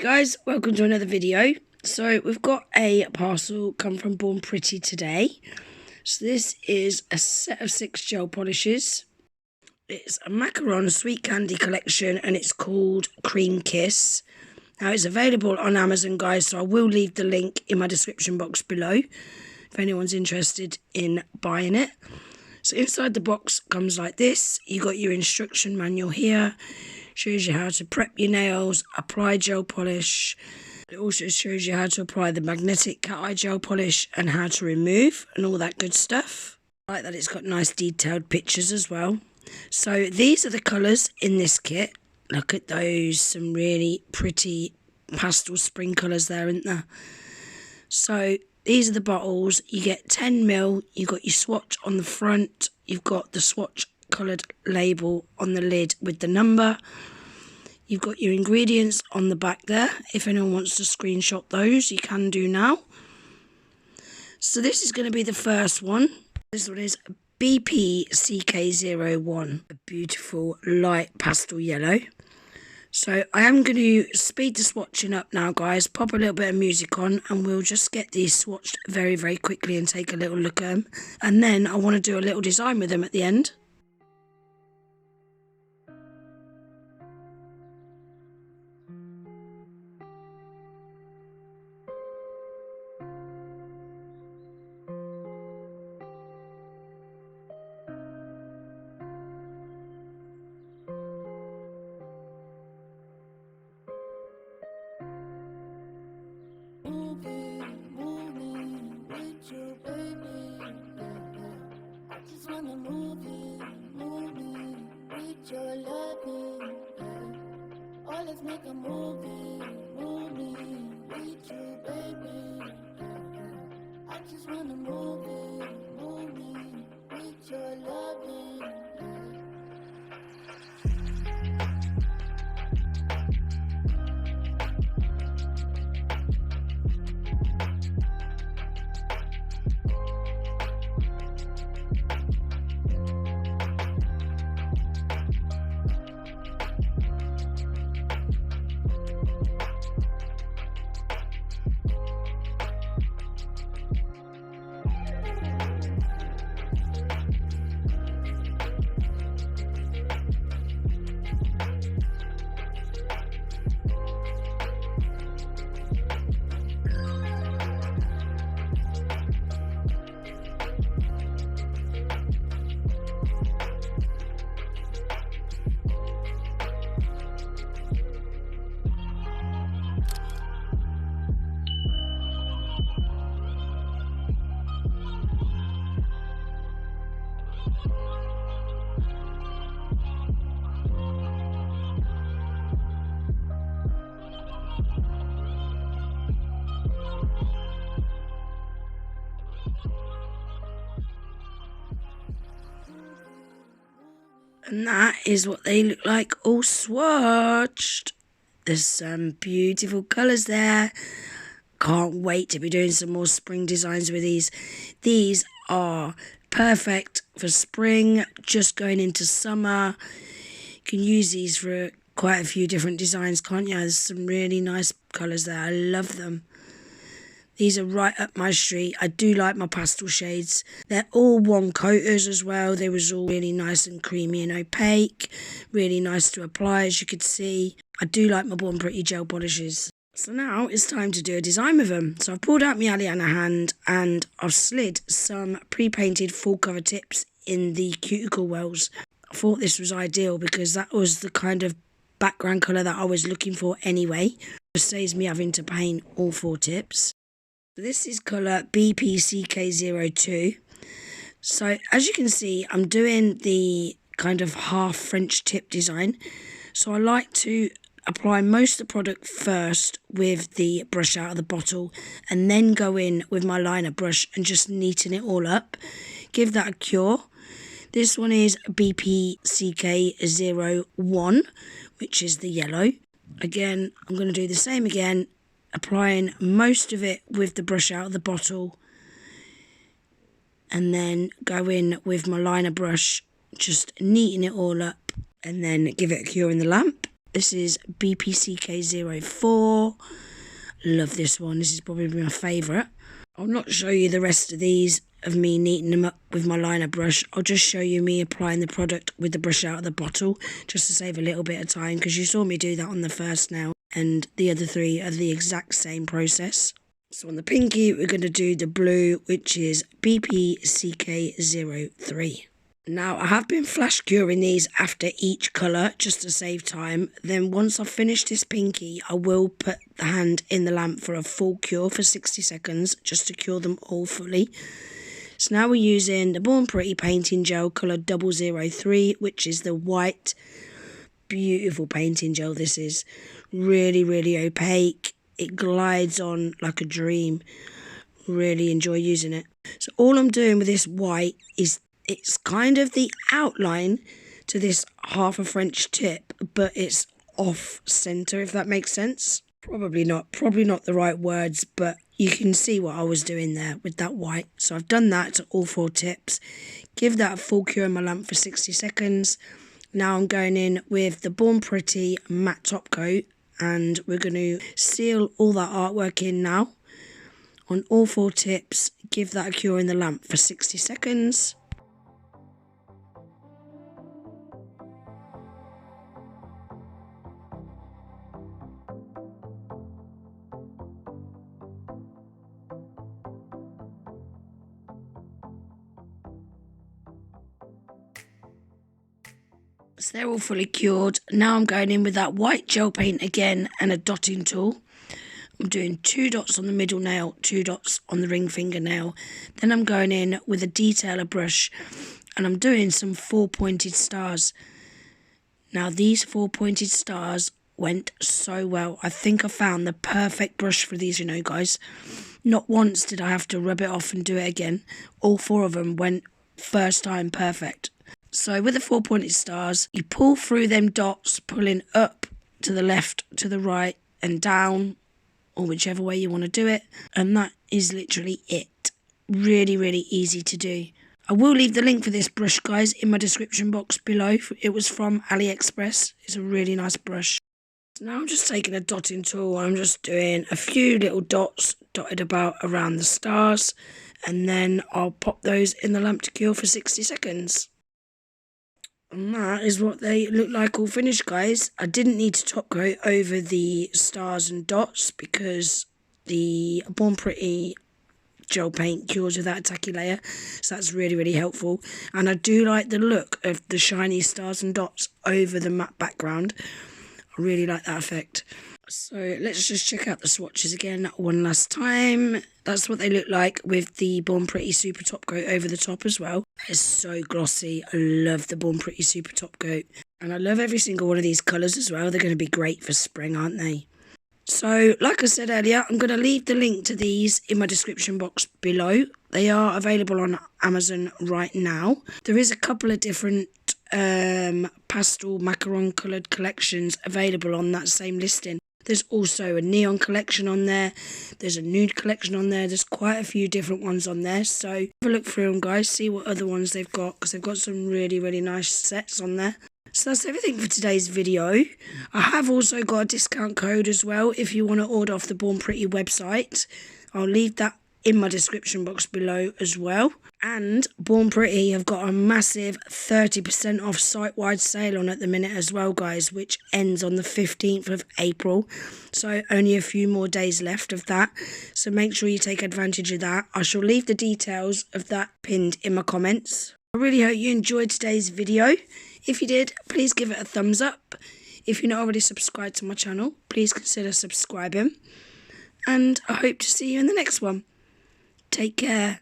Guys, welcome to another video. So we've got a parcel come from Born Pretty today. So this is a set of 6 gel polishes. It's a macaron sweet candy collection and it's called Cream Kiss. Now it's available on Amazon, guys, so I will leave the link in my description box below if anyone's interested in buying it. So inside the box comes like this. You got your instruction manual here. Shows you how to prep your nails, apply gel polish. It also shows you how to apply the magnetic cat eye gel polish and how to remove and all that good stuff. I like that it's got nice detailed pictures as well. So these are the colours in this kit. Look at those, some really pretty pastel spring colours there, isn't there? So these are the bottles. You get 10ml, you've got your swatch on the front, you've got the swatch coloured label on the lid with the number. You've got your ingredients on the back there. If anyone wants to screenshot those, you can do now. So this is going to be the first one. This one is BPCK01, a beautiful light pastel yellow. So I am going to speed the swatching up now, guys. Pop a little bit of music on and we'll just get these swatched very, very quickly and take a little look at them. And then I want to do a little design with them at the end. Let's make a movie with you, baby. I just wanna move with your loving. And that is what they look like all swatched. There's some beautiful colours there. Can't wait to be doing some more spring designs with these. These are perfect for spring, just going into summer. You can use these for quite a few different designs, can't you? There's some really nice colours there. I love them. These are right up my street. I do like my pastel shades. They're all one coaters as well. They was all really nice and creamy and opaque. Really nice to apply, as you could see. I do like my Born Pretty gel polishes. So now it's time to do a design with them. So I've pulled out my Aliana hand and I've slid some pre-painted full cover tips in the cuticle wells. I thought this was ideal because that was the kind of background colour that I was looking for anyway. It saves me having to paint all 4 tips. This is colour BPCK02. So as you can see, I'm doing the kind of half French tip design. So I like to apply most of the product first with the brush out of the bottle and then go in with my liner brush and just neaten it all up. Give that a cure. This one is BPCK01, which is the yellow. Again, I'm going to do the same again. Applying most of it with the brush out of the bottle and then go in with my liner brush, just neaten it all up and then give it a cure in the lamp. This is BPCK04. Love this one. This is probably my favourite. I'll not show you the rest of these of me kneading them up with my liner brush. I'll just show you me applying the product with the brush out of the bottle, just to save a little bit of time, because you saw me do that on the first nail, and the other three are the exact same process. So on the pinky, we're going to do the blue, which is BPCK03. Now, I have been flash curing these after each colour, just to save time. Then once I've finished this pinky, I will put the hand in the lamp for a full cure for 60 seconds, just to cure them all fully. So now we're using the Born Pretty painting gel colour 003, which is the white, beautiful painting gel. This is really, really opaque. It glides on like a dream. Really enjoy using it. So all I'm doing with this white is it's kind of the outline to this half a French tip, but it's off centre, if that makes sense. Probably not the right words, but you can see what I was doing there with that white. So I've done that to all 4 tips. Give that a full cure in my lamp for 60 seconds. Now I'm going in with the Born Pretty matte top coat, and we're going to seal all that artwork in now. On all 4 tips, give that a cure in the lamp for 60 seconds. So they're all fully cured. Now I'm going in with that white gel paint again and a dotting tool. I'm doing 2 dots on the middle nail, 2 dots on the ring fingernail. Then I'm going in with a detailer brush and I'm doing some 4 pointed stars. Now these 4 pointed stars went so well. I think I found the perfect brush for these, you know, guys. Not once did I have to rub it off and do it again. All 4 of them went first time perfect. So with the 4 pointed stars, you pull through them dots, pulling up to the left, to the right and down, or whichever way you want to do it. And that is literally it. Really, really easy to do. I will leave the link for this brush, guys, in my description box below. It was from AliExpress. It's a really nice brush. So now I'm just taking a dotting tool. I'm just doing a few little dots dotted about around the stars. And then I'll pop those in the lamp to cure for 60 seconds. And that is what they look like all finished, guys. I didn't need to top coat over the stars and dots because the Born Pretty gel paint cures with that tacky layer. So that's really, really helpful. And I do like the look of the shiny stars and dots over the matte background. I really like that effect. So let's just check out the swatches again one last time. That's what they look like with the Born Pretty Super Top Coat over the top as well. It's so glossy. I love the Born Pretty Super Top Coat. And I love every single one of these colours as well. They're going to be great for spring, aren't they? So, like I said earlier, I'm going to leave the link to these in my description box below. They are available on Amazon right now. There is a couple of different pastel macaron coloured collections available on that same listing. There's also a neon collection on there. There's a nude collection on there. There's quite a few different ones on there. So have a look through them, guys. See what other ones they've got, because they've got some really, really nice sets on there. So that's everything for today's video. I have also got a discount code as well if you want to order off the Born Pretty website. I'll leave that in my description box below as well. And Born Pretty have got a massive 30% off site-wide sale on at the minute as well, guys, which ends on the 15th of April. So only a few more days left of that. So make sure you take advantage of that. I shall leave the details of that pinned in my comments. I really hope you enjoyed today's video. If you did, please give it a thumbs up. If you're not already subscribed to my channel, please consider subscribing. And I hope to see you in the next one. Take care.